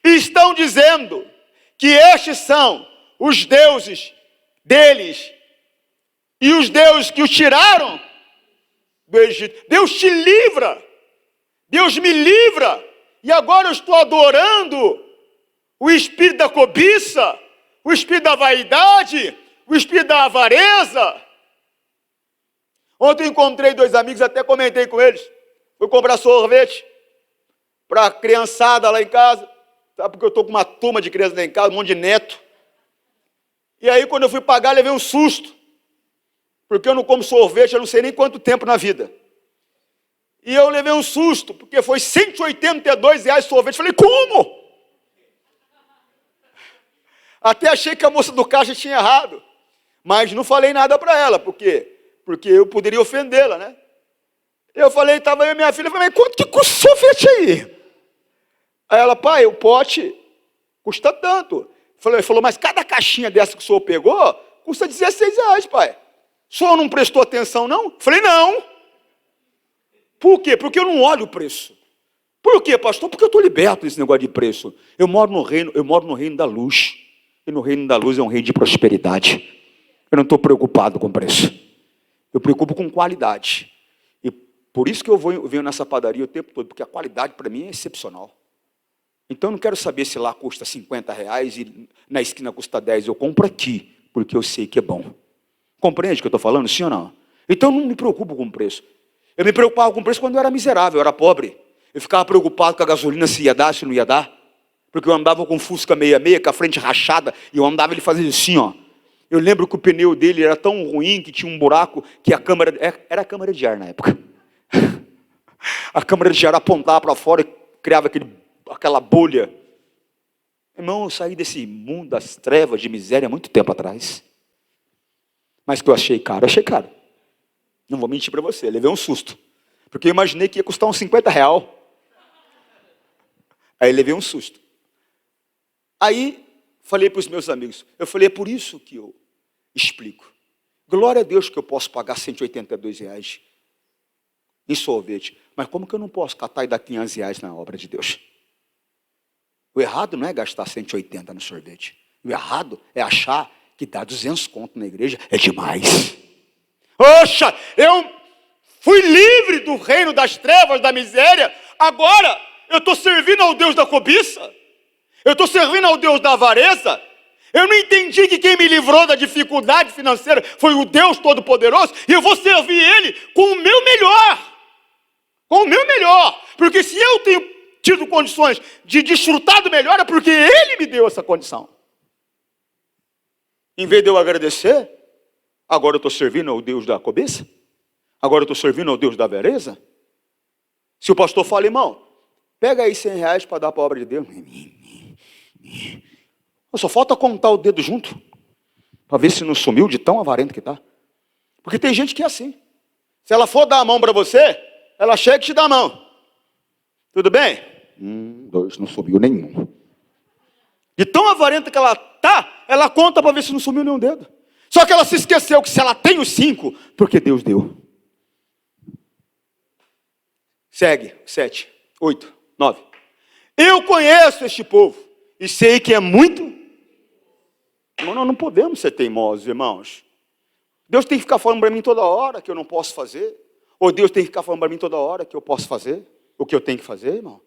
E estão dizendo que estes são os deuses deles, e os deuses que os tiraram do Egito. Deus te livra, Deus me livra, e agora eu estou adorando o espírito da cobiça, o espírito da vaidade, o espírito da avareza. Ontem eu encontrei 2 amigos, até comentei com eles. Fui comprar sorvete para a criançada lá em casa. Sabe, porque eu estou com uma turma de crianças lá em casa, um monte de neto. E aí, quando eu fui pagar, levei um susto. Porque eu não como sorvete, eu não sei nem quanto tempo na vida. E eu levei um susto, porque foi R$182 sorvete. Falei, como? Até achei que a moça do caixa tinha errado. Mas não falei nada para ela, porque eu poderia ofendê-la, né? Eu falei, estava eu e minha filha, falei, mas quanto que custa o sorvete aí? Aí ela, pai, o pote custa tanto. Falou, mas cada caixinha dessa que o senhor pegou, custa R$16, pai. O senhor não prestou atenção, não? Falei, não. Por quê? Porque eu não olho o preço. Por quê, pastor? Porque eu estou liberto desse negócio de preço. Eu moro no reino da luz. E no reino da luz é um reino de prosperidade. Eu não estou preocupado com preço. Eu preocupo com qualidade. E por isso que eu venho nessa padaria o tempo todo, porque a qualidade para mim é excepcional. Então eu não quero saber se lá custa R$50 e na esquina custa 10. Eu compro aqui, porque eu sei que é bom. Compreende o que eu estou falando, sim ou não? Então eu não me preocupo com o preço. Eu me preocupava com o preço quando eu era miserável, eu era pobre. Eu ficava preocupado com a gasolina, se ia dar, se não ia dar. Porque eu andava com Fusca 66, com a frente rachada, e eu andava, ele fazia assim, ó. Eu lembro que o pneu dele era tão ruim, que tinha um buraco, que a câmara... Era a câmara de ar na época. A câmara de ar apontava para fora e criava aquela bolha. Irmão, eu saí desse mundo das trevas, de miséria, há muito tempo atrás. Mas que eu achei caro. Não vou mentir para você, levei um susto. Porque eu imaginei que ia custar uns R$50. Aí levei um susto. Aí, falei para os meus amigos, eu falei, é por isso que eu explico. Glória a Deus que eu posso pagar R$182 em sorvete. Mas como que eu não posso catar e dar R$500 na obra de Deus? O errado não é gastar 180 no sorvete. O errado é achar que dá 200 conto na igreja é demais. Oxa, eu fui livre do reino das trevas, da miséria. Agora eu estou servindo ao Deus da cobiça. Eu estou servindo ao Deus da avareza. Eu não entendi que quem me livrou da dificuldade financeira foi o Deus Todo-Poderoso. E eu vou servir Ele com o meu melhor. Com o meu melhor. Porque se eu tenho tido condições de desfrutar do melhor, é porque Ele me deu essa condição. Em vez de eu agradecer, agora eu estou servindo ao Deus da cobiça? Agora eu estou servindo ao Deus da avareza? Se o pastor fala, irmão, pega aí R$100 para dar para a obra de Deus. Só falta contar o dedo junto, para ver se não sumiu de tão avarento que está. Porque tem gente que é assim. Se ela for dar a mão para você, ela chega e te dá a mão. Tudo bem? 2, não sumiu nenhum. De tão avarenta que ela está, ela conta para ver se não sumiu nenhum dedo. Só que ela se esqueceu que se ela tem os 5, porque Deus deu. Segue, 7, 8, 9. Eu conheço este povo e sei que é muito... Irmão, nós não podemos ser teimosos, irmãos. Deus tem que ficar falando para mim toda hora que eu não posso fazer. Ou Deus tem que ficar falando para mim toda hora que eu posso fazer o que eu tenho que fazer, irmão.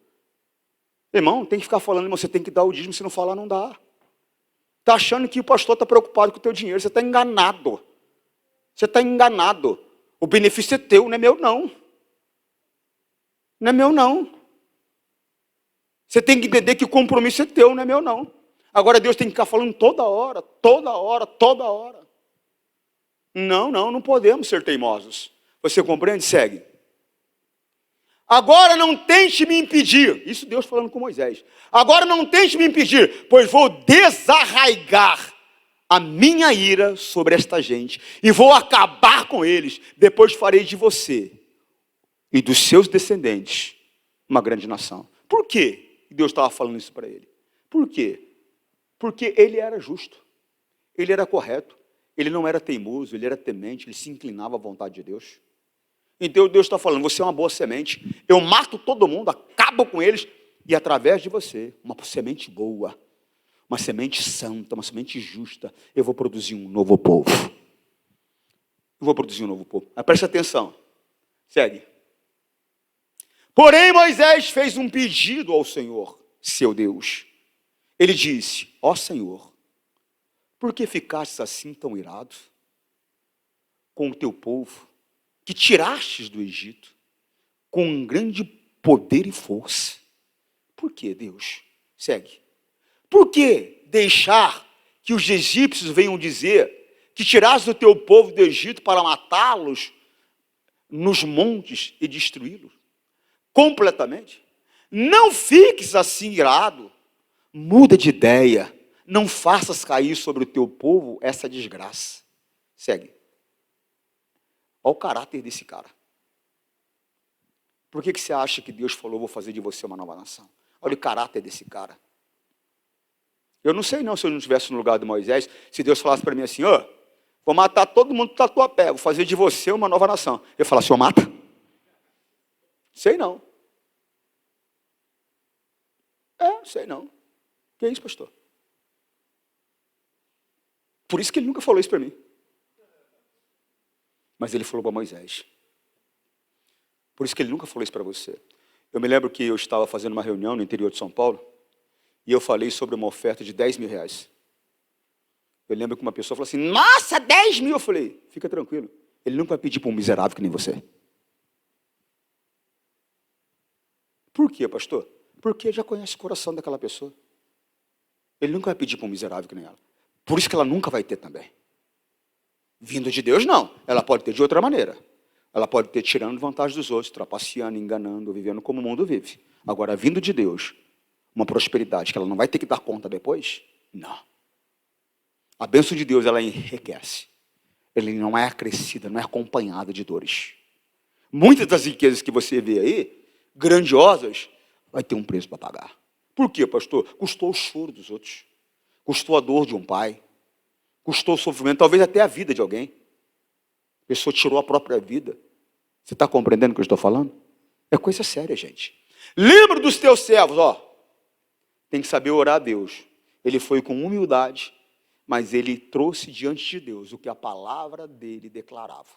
Irmão, tem que ficar falando, irmão, você tem que dar o dízimo, se não falar, não dá. Está achando que o pastor está preocupado com o teu dinheiro, você está enganado. Você está enganado. O benefício é teu, não é meu, não. Não é meu, não. Você tem que entender que o compromisso é teu, não é meu, não. Agora Deus tem que ficar falando toda hora, toda hora, toda hora. Não podemos ser teimosos. Você compreende? Segue. Agora não tente me impedir. Isso Deus falando com Moisés. Agora não tente me impedir, pois vou desarraigar a minha ira sobre esta gente e vou acabar com eles. Depois farei de você e dos seus descendentes uma grande nação. Por quê? que Deus estava falando isso para ele. Por quê? Porque ele era justo, ele era correto, ele não era teimoso, ele era temente, ele se inclinava à vontade de Deus. Então Deus está falando, você é uma boa semente, eu mato todo mundo, acabo com eles, e através de você, uma semente boa, uma semente santa, uma semente justa, eu vou produzir um novo povo. Eu vou produzir um novo povo. Mas preste atenção, segue. Porém Moisés fez um pedido ao Senhor, seu Deus. Ele disse, ó Senhor, por que ficaste assim tão irado com o teu povo, que tirastes do Egito, com um grande poder e força? Por que, Deus? Segue. Por que deixar que os egípcios venham dizer que tiraste o teu povo do Egito para matá-los nos montes e destruí-los completamente? Não fiques assim irado, muda de ideia, não faças cair sobre o teu povo essa desgraça. Segue. Olha o caráter desse cara. Por que você acha que Deus falou, vou fazer de você uma nova nação? Olha o caráter desse cara. Eu não sei não, se eu não estivesse no lugar de Moisés, se Deus falasse para mim assim, vou matar todo mundo que Tatuapé, vou fazer de você uma nova nação. Eu falasse, senhor, mata? Sei não. Sei não. Que é isso, pastor? Por isso que ele nunca falou isso para mim. Mas ele falou para Moisés. Por isso que ele nunca falou isso para você. Eu me lembro que eu estava fazendo uma reunião no interior de São Paulo, e eu falei sobre uma oferta de 10 mil reais. Eu lembro que uma pessoa falou assim, nossa, 10 mil! Eu falei, fica tranquilo, ele nunca vai pedir para um miserável que nem você. Por quê, pastor? Porque ele já conhece o coração daquela pessoa. Ele nunca vai pedir para um miserável que nem ela. Por isso que ela nunca vai ter também. Vindo de Deus, não. Ela pode ter de outra maneira. Ela pode ter tirando vantagem dos outros, trapaceando, enganando, vivendo como o mundo vive. Agora, vindo de Deus, uma prosperidade que ela não vai ter que dar conta depois, não. A bênção de Deus, ela enriquece. Ela não é acrescida, não é acompanhada de dores. Muitas das riquezas que você vê aí, grandiosas, vai ter um preço para pagar. Por quê, pastor? Custou o choro dos outros. Custou a dor de um pai. Custou o sofrimento, talvez até a vida de alguém. A pessoa tirou a própria vida. Você está compreendendo o que eu estou falando? É coisa séria, gente. Lembra dos teus servos, Tem que saber orar a Deus. Ele foi com humildade, mas ele trouxe diante de Deus o que a palavra dele declarava.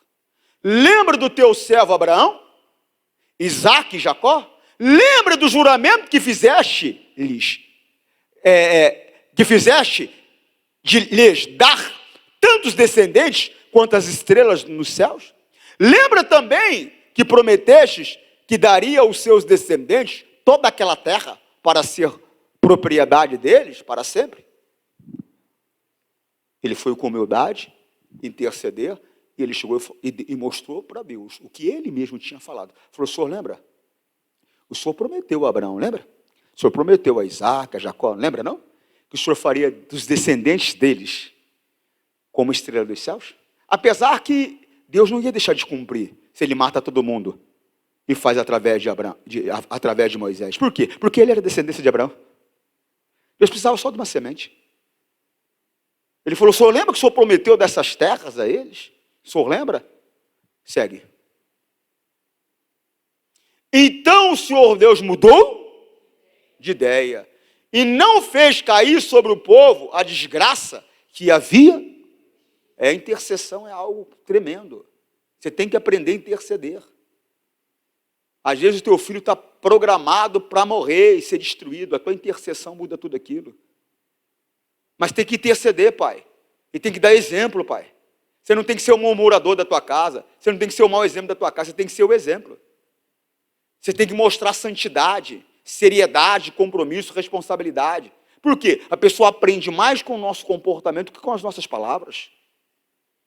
Lembra do teu servo Abraão, Isaque e Jacó? Lembra do juramento que fizeste-lhes? Que fizeste de lhes dar tantos descendentes quanto as estrelas nos céus? Lembra também que prometestes que daria aos seus descendentes toda aquela terra para ser propriedade deles para sempre? Ele foi com humildade, interceder, e ele chegou e mostrou para Deus o que ele mesmo tinha falado. Falou, senhor, lembra? O senhor prometeu a Abraão, lembra? O senhor prometeu a Isaque, a Jacó, lembra não? Que o senhor faria dos descendentes deles como estrela dos céus? Apesar que Deus não ia deixar de cumprir se ele mata todo mundo e faz através de Moisés. Por quê? Porque ele era descendência de Abraão. Deus precisava só de uma semente. Ele falou, o senhor lembra que o senhor prometeu dessas terras a eles? O senhor lembra? Segue. Então o Senhor Deus mudou de ideia e não fez cair sobre o povo a desgraça que havia. A intercessão é algo tremendo. Você tem que aprender a interceder. Às vezes o teu filho está programado para morrer e ser destruído. A tua intercessão muda tudo aquilo. Mas tem que interceder, pai. E tem que dar exemplo, pai. Você não tem que ser o murmurador da tua casa. Você não tem que ser o mau exemplo da tua casa. Você tem que ser o exemplo. Você tem que mostrar santidade, seriedade, compromisso, responsabilidade. Por quê? A pessoa aprende mais com o nosso comportamento que com as nossas palavras.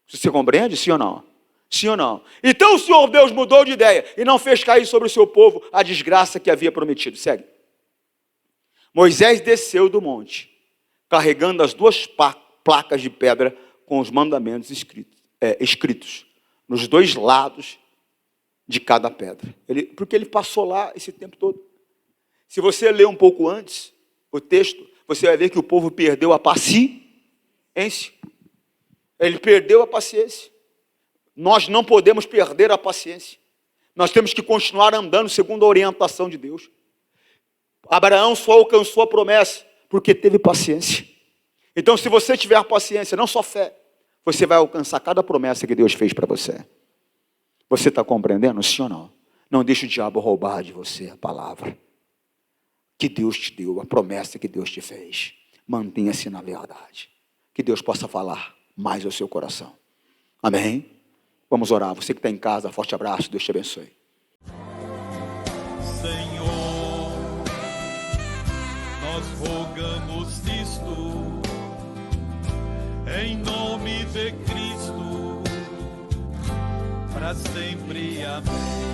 Você compreende? Sim ou não? Sim ou não? Então o Senhor Deus mudou de ideia e não fez cair sobre o seu povo a desgraça que havia prometido. Segue. Moisés desceu do monte, carregando as 2 placas de pedra com os mandamentos escritos nos 2 lados de cada pedra. Porque ele passou lá esse tempo todo. Se você ler um pouco antes o texto, você vai ver que o povo perdeu a paciência. Ele perdeu a paciência. Nós não podemos perder a paciência. Nós temos que continuar andando segundo a orientação de Deus. Abraão só alcançou a promessa porque teve paciência. Então, se você tiver paciência, não só fé, você vai alcançar cada promessa que Deus fez para você. Você está compreendendo, sim ou não? Não deixe o diabo roubar de você a palavra que Deus te deu, a promessa que Deus te fez. Mantenha-se na verdade. Que Deus possa falar mais ao seu coração. Amém? Vamos orar. Você que está em casa, forte abraço. Deus te abençoe. Senhor, nós rogamos isto em nome de Cristo, para sempre. Amém.